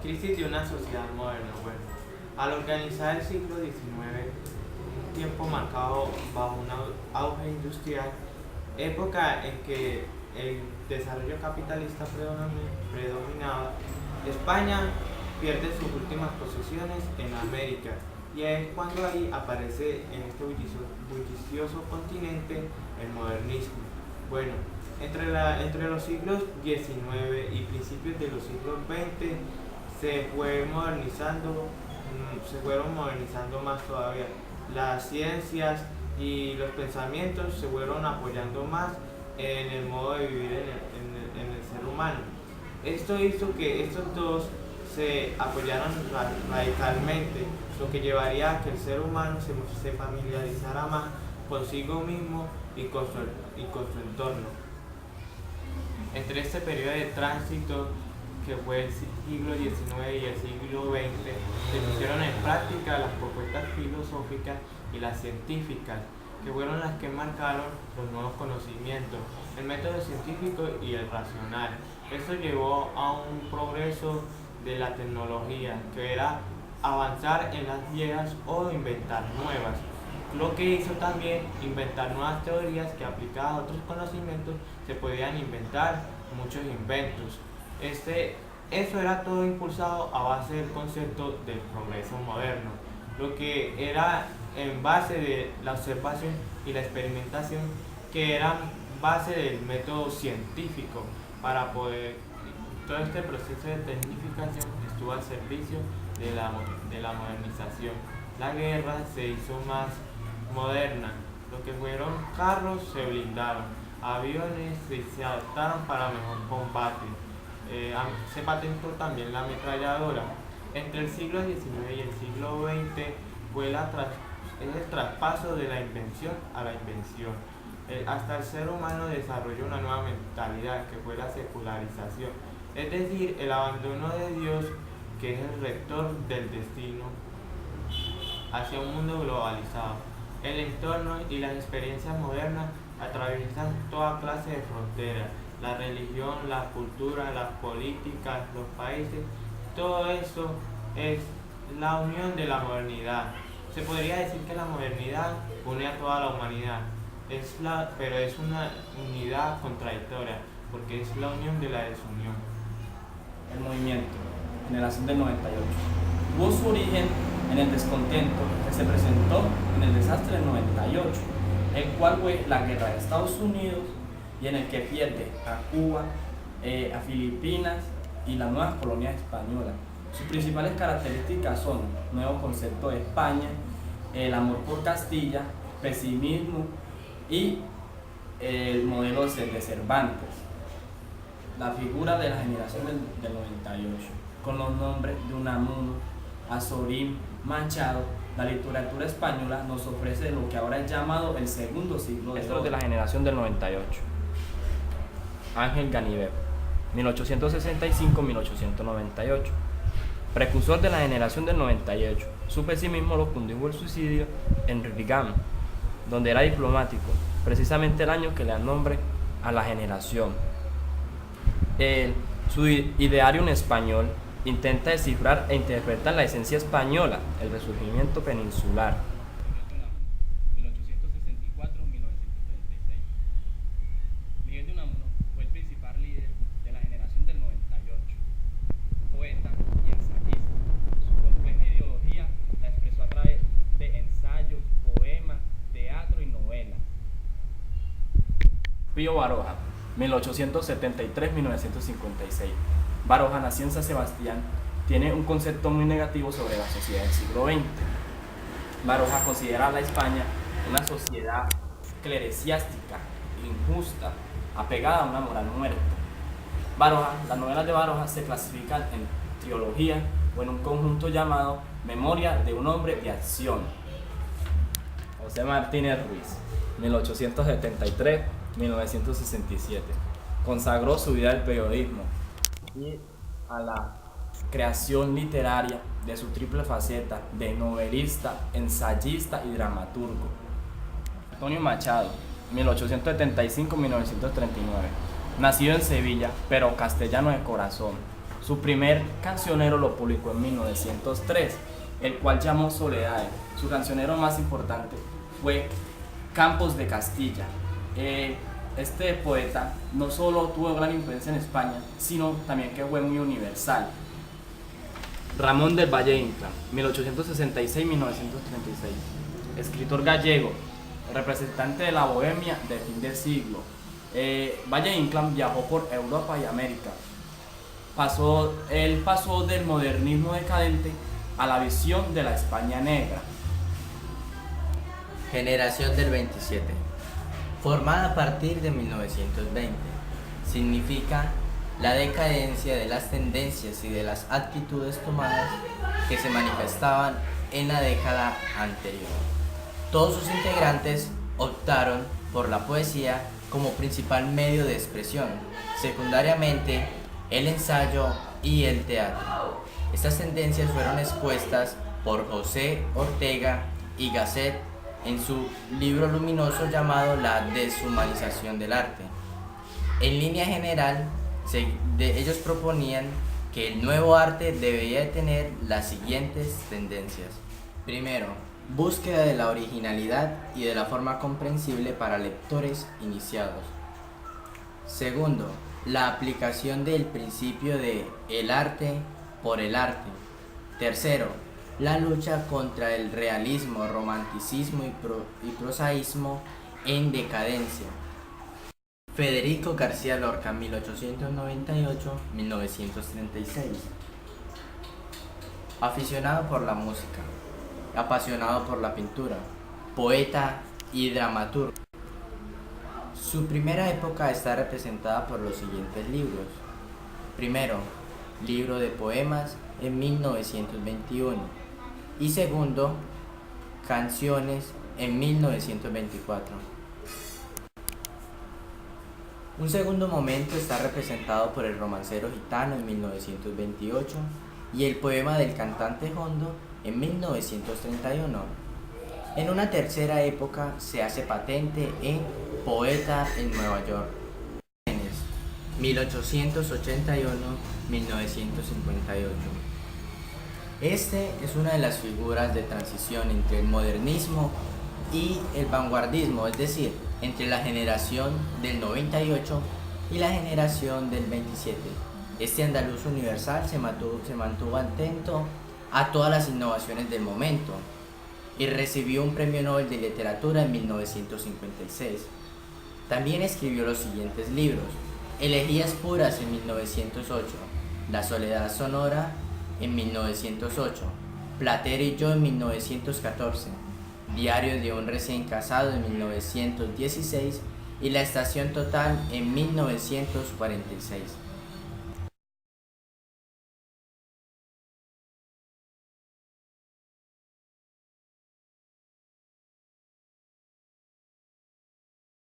Crisis de una sociedad moderna. Bueno, al organizar el siglo XIX, un tiempo marcado bajo un auge industrial, época en que el desarrollo capitalista predominaba, España pierde sus últimas posesiones en América y es cuando ahí aparece en este bullicioso continente el modernismo. Bueno, entre los siglos XIX y principios de los siglos XX se fueron modernizando más todavía. Las ciencias y los pensamientos se fueron apoyando más en el modo de vivir en el ser humano. Esto hizo que estos dos se apoyaran radicalmente, lo que llevaría a que el ser humano se familiarizara más consigo mismo y con su entorno. Entre este periodo de tránsito que fue el siglo XIX y el siglo XX, se pusieron en práctica las propuestas filosóficas y las científicas, que fueron las que marcaron los nuevos conocimientos, el método científico y el racional. Esto llevó a un progreso de la tecnología, que era avanzar en las viejas o inventar nuevas, lo que hizo también inventar nuevas teorías que aplicadas a otros conocimientos se podían inventar muchos inventos. Eso era todo impulsado a base del concepto del progreso moderno, lo que era en base de la observación y la experimentación, que eran base del método científico para poder. Todo este proceso de tecnificación estuvo al servicio de la modernización. La guerra se hizo más moderna, lo que fueron carros se blindaron, aviones se adaptaron para mejor combate. Se patentó también la ametralladora. Entre el siglo XIX y el siglo XX fue el traspaso de la invención a la invención. Hasta el ser humano desarrolló una nueva mentalidad que fue la secularización, es decir, el abandono de Dios, que es el rector del destino, hacia un mundo globalizado. El entorno y las experiencias modernas atraviesan toda clase de fronteras: la religión, la cultura, las políticas, los países. Todo eso es la unión de la modernidad. Se podría decir que la modernidad une a toda la humanidad, pero es una unidad contradictoria, porque es la unión de la desunión. El movimiento, generación del 98, tuvo su origen en el descontento que se presentó en el desastre del 98, el cual fue la guerra de Estados Unidos y en el que pierde a Cuba, a Filipinas y las nuevas colonias españolas. Sus principales características son nuevo concepto de España, el amor por Castilla, pesimismo y el modelo de Cervantes. La figura de la generación del 98, con los nombres de Unamuno, Azorín, Machado, la literatura española nos ofrece lo que ahora es llamado el segundo siglo de oro. Esto es de la generación del 98. Ángel Ganivet, 1865-1898. Precursor de la generación del 98. Su pesimismo lo condujo al suicidio en Rigam, donde era diplomático, precisamente el año que le da nombre a la generación. Su ideario en español intenta descifrar e interpretar la esencia española, el resurgimiento peninsular. 1864-1936. Miguel de Unamuno fue el principal líder de la generación del 98, poeta y ensayista. Su compleja ideología la expresó a través de ensayos, poemas, teatro y novelas. Pío Baroja, 1873-1956. Baroja nació en San Sebastián. Tiene un concepto muy negativo sobre la sociedad del siglo XX. Baroja considera a la España una sociedad cleresiástica, injusta, apegada a una moral muerta. Las novelas de Baroja se clasifican en trilogía o en un conjunto llamado Memoria de un hombre de acción. José Martínez Ruiz, 1873-1967. Consagró su vida al periodismo y a la creación literaria de su triple faceta de novelista, ensayista y dramaturgo. Antonio Machado, 1875-1939. Nacido en Sevilla, pero castellano de corazón. Su primer cancionero lo publicó en 1903, el cual llamó Soledades. Su cancionero más importante fue Campos de Castilla. Este poeta no solo tuvo gran influencia en España, sino también que fue muy universal. Ramón del Valle Inclán, 1866-1936, escritor gallego, representante de la bohemia del fin del siglo. Valle Inclán viajó por Europa y América. Él pasó del modernismo decadente a la visión de la España negra. Generación del 27, formada a partir de 1920, significa la decadencia de las tendencias y de las actitudes tomadas que se manifestaban en la década anterior. Todos sus integrantes optaron por la poesía como principal medio de expresión, secundariamente el ensayo y el teatro. Estas tendencias fueron expuestas por José Ortega y Gasset en su libro luminoso llamado La deshumanización del arte. En línea general, ellos proponían que el nuevo arte debería de tener las siguientes tendencias. Primero, búsqueda de la originalidad y de la forma comprensible para lectores iniciados. Segundo, la aplicación del principio de el arte por el arte. Tercero, la lucha contra el realismo, romanticismo y prosaísmo en decadencia. Federico García Lorca, 1898-1936. Aficionado por la música, apasionado por la pintura, poeta y dramaturgo. Su primera época está representada por los siguientes libros. Primero, libro de poemas en 1921 y segundo, canciones en 1924. Un segundo momento está representado por el romancero gitano en 1928 y el poema del cantante Hondo en 1931. En una tercera época se hace patente en Poeta en Nueva York, 1881-1958. Este es una de las figuras de transición entre el modernismo y el vanguardismo, es decir, entre la generación del 98 y la generación del 27. Este andaluz universal se mantuvo atento a todas las innovaciones del momento y recibió un premio Nobel de Literatura en 1956. También escribió los siguientes libros: Elegías puras en 1908, La soledad sonora en 1908, Platero y yo en 1914, Diario de un recién casado en 1916 y La estación total en 1946.